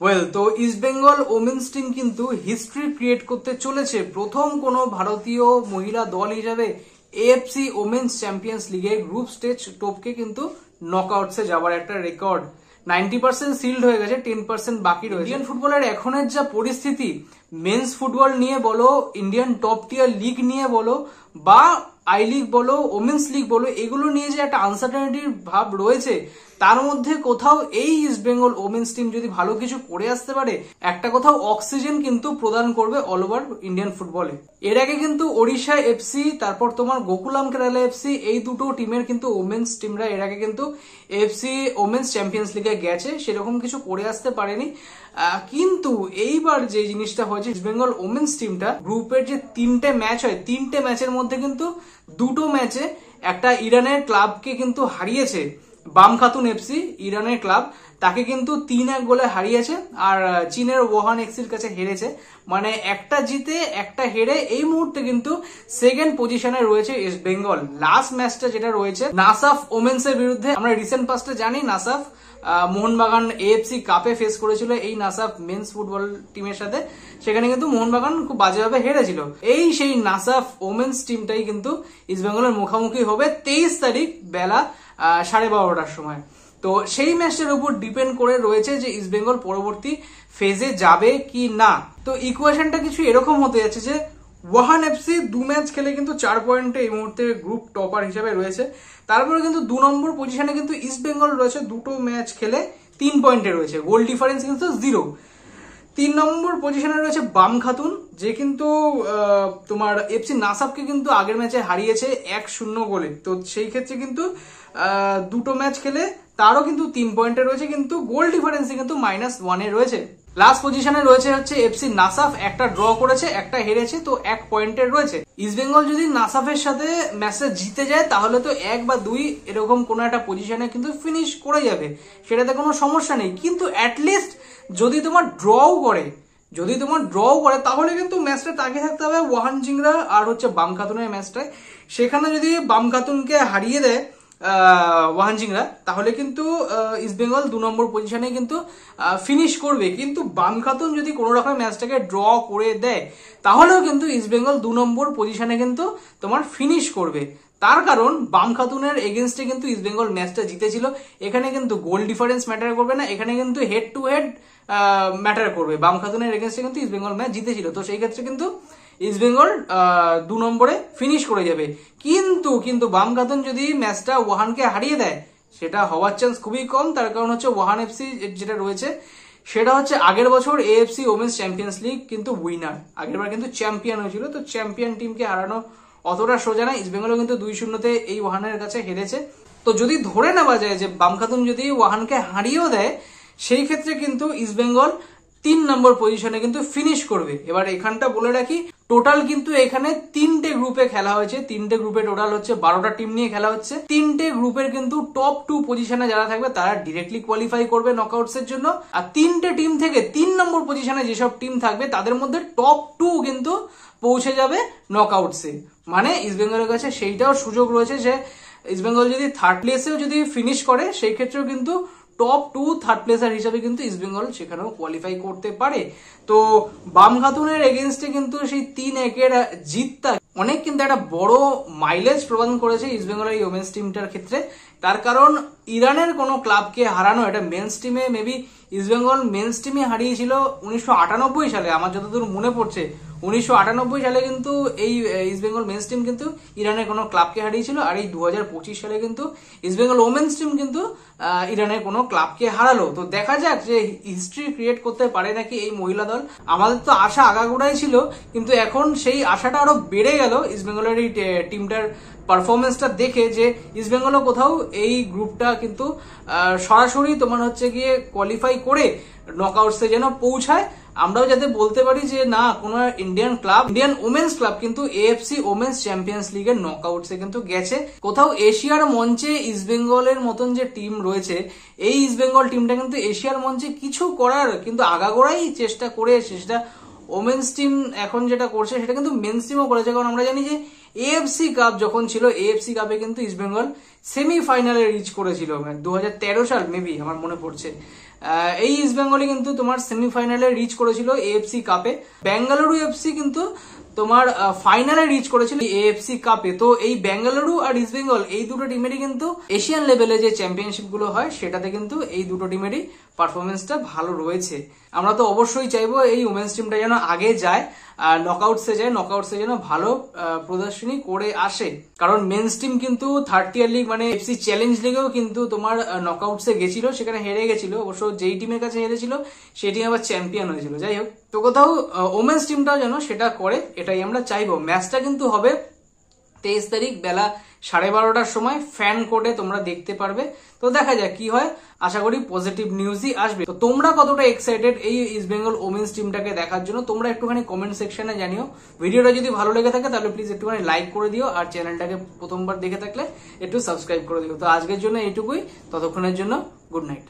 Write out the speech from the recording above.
Well, তো east Bengal women's team কিন্তু history create করতে চলেছে। প্রথম কোনো ভারতীয় মহিলা দল হিসাবে এএফসি ওমেন্স চ্যাম্পিয়ন্স লিগের গ্রুপ স্টেজ টপকে কিন্তু নকআউটসে যাওয়ার একটা রেকর্ড। 90% সিল্ড হয়ে গেছে, 10% বাকি রয়েছে। ইন্ডিয়ান ফুটবলের এখনের যা পরিস্থিতি, মেন্স ফুটবল নিয়ে বলো, ইন্ডিয়ান টপ টিয়ার লিগ নিয়ে বলো, বা আই লিগ বলো, ওমেন্স লিগ বলো, এগুলো নিয়ে যে একটা আনসার্টেনিটির ভাব রয়েছে, তার মধ্যে কোথাও এই ইস্ট বেঙ্গল ওমেন্স টিম যদি ভালো কিছু করে আসতে পারে, একটা কোথাও অক্সিজেন কিন্তু প্রদান করবে অল ওভার ইন্ডিয়ান ফুটবলে। এর আগে কিন্তু ওড়িশা এফসি, তারপর তোমার গোকুলাম কেরালা এফসি, এই দুটো টিমের কিন্তু ওমেন্স টিমরা এর আগে কিন্তু এফসি ওমেন্স চ্যাম্পিয়ন্স লিগে গেছে, সেরকম কিছু করে আসতে পারেনি। কিন্তু এইবার যে জিনিসটা হয়েছে, ইস্ট বেঙ্গল ওমেন্স টিমটা গ্রুপের যে 3টে ম্যাচ হয়, 3টে ম্যাচের মধ্যে কিন্তু 2টো ম্যাচে একটা ইরানের ক্লাবকে কিন্তু হারিয়েছে। বাম খাতুন এফসি, ইরানের ক্লাব, তাকে কিন্তু 3-1 গোলে হারিয়েছে, আর চীনের ওহান এক্সির কাছে হেরেছে। মানে একটা জিতে একটা হেরে এই মুহূর্তে কিন্তু সেকেন্ড পজিশনে রয়েছে ইস্ট বেঙ্গল। লাস্ট ম্যাচটা যেটা রয়েছে নাসাফ ওমেন্স এর বিরুদ্ধে, আমরা রিসেন্ট পাস্টে জানি নাসাফ মোহনবাগান এএফসি কাপে ফেস করেছিল এই নাসাফ মেন্স ফুটবল টিমের সাথে, সেখানে কিন্তু মোহনবাগান খুব বাজেভাবে হেরেছিল। এই সেই নাসাফ ওমেন্স টিমটাই কিন্তু ইস্ট বেঙ্গলের মুখোমুখি হবে 23 তারিখ বেলা 12:30টার সময়। তো সেই ম্যাচটার উপর ডিপেন্ড করে রয়েছে যে ইস্ট বেঙ্গল পরবর্তী ফেজে যাবে কি না। তো ইকুয়েশনটা কিছু এরকম হতে যাচ্ছে যে ওয়াহান এফসি 2 ম্যাচ খেলে কিন্তু 4 পয়েন্টে এই মুহূর্তে গ্রুপ টপার হিসেবে রয়েছে। তারপরে কিন্তু 2 নম্বর পজিশনে কিন্তু ইস্ট বেঙ্গল রয়েছে, 2টো ম্যাচ খেলে 3 পয়েন্টে রয়েছে, গোল ডিফারেন্স কিন্তু 0। 3 নম্বর পজিশনে রয়েছে বাম খাতুন, যে কিন্তু তোমার এফসি নাসাফকে কিন্তু আগের ম্যাচে হারিয়েছে 1-0 গোলে। তো সেই ক্ষেত্রে কিন্তু 2টো ম্যাচ খেলে তারও কিন্তু 3 পয়েন্টে রয়েছে, কিন্তু গোল ডিফারেন্সে কিন্তু -1 রয়েছে। লাস্ট পজিশনে রয়েছে হচ্ছে এফসি নাসাফ, একটা ড্র করেছে, একটা হেরেছে, তো 1 পয়েন্টের রয়েছে। ইস্ট বেঙ্গল যদি নাসাফের সাথে ম্যাচটা জিতে যায় তাহলে তো 1 বা 2 এরকম কোনো একটা পজিশনে কিন্তু ফিনিশ করে যাবে, সেটাতে কোনো সমস্যা নেই। কিন্তু অ্যাটলিস্ট যদি তোমার ড্রও করে তাহলে কিন্তু ম্যাচটা তাকিয়ে থাকতে হবে ওয়াহান জিংরা আর হচ্ছে বাম খাতুনের ম্যাচটায়। সেখানে যদি বাম খাতুনকে হারিয়ে দেয় ওয়াহান জিংরা, তাহলে কিন্তু ইস্ট বেঙ্গল 2 নম্বর পজিশনে কিন্তু ফিনিশ করবে। কিন্তু বাম খাতুন যদি কোনো রকম ম্যাচটাকে ড্র করে দেয় তাহলেও কিন্তু ইস্ট বেঙ্গল 2 নম্বর পজিশনে কিন্তু তোমার ফিনিশ করবে। তার কারণ বাম খাতুনের এগেনস্টে কিন্তু ইস্ট বেঙ্গল ম্যাচটা জিতেছিল, এখানে কিন্তু গোল ডিফারেন্স ম্যাটার করবে না, এখানে কিন্তু হেড টু হেড ম্যাটার করবে। বাম খাতুনের এগেনস্টে কিন্তু ইস্ট বেঙ্গল ম্যাচ জিতেছিল, তো সেই ক্ষেত্রে কিন্তু ইস্ট বেঙ্গল 2 নম্বরে ফিনিশ করে যাবে। কিন্তু বাম খাতুন যদি ম্যাচটা ওয়াহানকে হারিয়ে দেয়, সেটা হওয়ার চান্স খুবই কম। তার কারণ হচ্ছে ওয়াহান এফসি যেটা রয়েছে সেটা হচ্ছে আগের বছর এএফসি ওমেন্স চ্যাম্পিয়ন্স লিগ কিন্তু উইনার, আগেরবার কিন্তু চ্যাম্পিয়ন হয়েছিল। তো চ্যাম্পিয়ন টিমকে হারানো অতটা সোজা না, ইস্ট বেঙ্গলও কিন্তু 2-0 এই ওয়াহানের কাছে হেরেছে। তো যদি ধরে নেওয়া যায় যে বাম খাতুন যদি ওয়াহানকে হারিয়েও দেয়, সেই ক্ষেত্রে কিন্তু ইস্ট বেঙ্গল 3 নম্বর পজিশনে কিন্তু ফিনিশ করবে। এবার এখানটা বলে রাখি, টোটাল কিন্তু এখানে 3টে গ্রুপে খেলা হয়েছে, 3টে গ্রুপে টোটাল হচ্ছে 12টা টিম নিয়ে খেলা হচ্ছে। 3টে গ্রুপের কিন্তু টপ 2 পজিশনে যারা থাকবে তারা ডিরেক্টলি কোয়ালিফাই করবে নকআউটস এর জন্য, আর 3টে টিম থেকে 3 নম্বর পজিশনে যেসব টিম থাকবে তাদের মধ্যে টপ 2 কিন্তু পৌঁছে যাবে নকআউটসে। মানে ইস্ট বেঙ্গলের কাছে সেইটাও সুযোগ রয়েছে যে ইস্ট বেঙ্গল যদি 3rd প্লেসেও যদি ফিনিশ করে, সেই ক্ষেত্রেও কিন্তু টপ 2 3rd প্লেসার হিসাবে কিন্তু ইস্ট বেঙ্গল সেখানেও কোয়ালিফাই করতে পারে। তো বাম খাতুনের এগেনস্টে কিন্তু সেই 3-1 জিতটা অনেক কিন্তু একটা বড় মাইলেজ প্রদান করেছে ইস্ট বেঙ্গলের এই ওমেন্স টিমটার ক্ষেত্রে। তার কারণ ইরানের কোনো ক্লাবকে হারানো, এটা মেন্স টিমে মেবি ইস্ট বেঙ্গল মেন্স টিমে হারিয়েছিল 1998 সালে, আমার যতদূর মনে পড়ছে 1998 সালে কিন্তু এই ইস্ট বেঙ্গল মেন্স টিম কিন্তু ইরানের কোনো ক্লাবকে হারিয়েছিল। আর এই 2025 সালে কিন্তু ইস্ট বেঙ্গল ওমেন্স টিম কিন্তু ইরানের কোনো ক্লাবকে হারালো। তো দেখা যাক যে হিস্ট্রি ক্রিয়েট করতে পারে নাকি এই মহিলা দল। আমাদের তো আশা আগাগোড়াই ছিল, কিন্তু এখন সেই আশাটা আরো বেড়ে গেল ইস্ট বেঙ্গলের এই টিমটার পারফরমেন্সটা দেখে, যে ইস্ট বেঙ্গলও কোথাও এই গ্রুপটা কিন্তু সরাসরি তোমার হচ্ছে গিয়ে কোয়ালিফাই করে নকআউটসে যেন পৌঁছায়। আমরাও যাতে বলতে পারি যে না, কোন Indian club, Indian women's club কিন্তু এএফসি ওমেন্স চ্যাম্পিয়ন্স লিগের নকআউটসে কিন্তু গেছে। কোথাও এশিয়ার মঞ্চে ইস্ট বেঙ্গলের মতন যে টিম রয়েছে, এই ইস্ট বেঙ্গল টিমটা কিন্তু এশিয়ার মঞ্চে কিছু করার কিন্তু আগাগোড়াই চেষ্টা করে এসেছে। সেটা ওমেন্স টিম এখন যেটা করছে সেটা কিন্তু মেন্স টিমও করেছে। কারণ আমরা জানি যে এএফসি কাপ যখন ছিল, এএফসি কাপে কিন্তু ইস্ট বেঙ্গল সেমিফাইনালে রিচ করেছিল 2013 সাল মেবি, আমার মনে পড়ছে। এই ইস্ট বেঙ্গলই কিন্তু তোমার সেমিফাইনালে রিচ করেছিল এএফসি কাপে। বেঙ্গালুরু এফসি কিন্তু তোমার ফাইনালে রিচ করেছিল এএফসি কাপে। তো এই বেঙ্গালুরু আর ইস্ট বেঙ্গল এই দুটো টিমেরই কিন্তু এশিয়ান লেভেলে যে চ্যাম্পিয়নশিপ গুলো হয় সেটাতে কিন্তু এই দুটো টিমেরই পারফরমেন্সটা ভালো রয়েছে। আমরা তো অবশ্যই চাইবো এই উমেন্স টিমটা যেন আগে যায় আর নকআউটসে যায়, নকআউটসে যেন ভালো প্রদর্শনী করে আসে। কারণ মেন্স টিম কিন্তু থার্ড টিয়ার লিগ মানে এফসি চ্যালেঞ্জ লিগেও কিন্তু তোমার নকআউটসে গেছিল, সেখানে হেরে গেছিল। অবশ্য যেই টিমের কাছে হেরেছিল সেই টিম আবার চ্যাম্পিয়ন হয়েছিল। যাই হোক, তো কোথাও ওমেন্স টিমটাও যেন সেটা করে, এটাই আমরা চাইবো। ম্যাচটা কিন্তু হবে 23 তারিখ বেলা 12:30টার সময় ফ্যান কোর্টে, তোমরা দেখতে পারবে। তো দেখা যাক কি হয়, আশা করি পজিটিভ নিউজই আসবে। তো তোমরা কতটা এক্সাইটেড এই ইস্ট বেঙ্গল ওমেন্স টিমটাকে দেখার জন্য তোমরা একটুখানি কমেন্ট সেকশনে জানিও। ভিডিওটা যদি ভালো লেগে থাকে তাহলে প্লিজ একটুখানি লাইক করে দিও, আর চ্যানেলটাকে প্রথমবার দেখে থাকলে একটু সাবস্ক্রাইব করে দিও। তো আজকের জন্য এইটুকুই, ততক্ষণের জন্য গুড নাইট।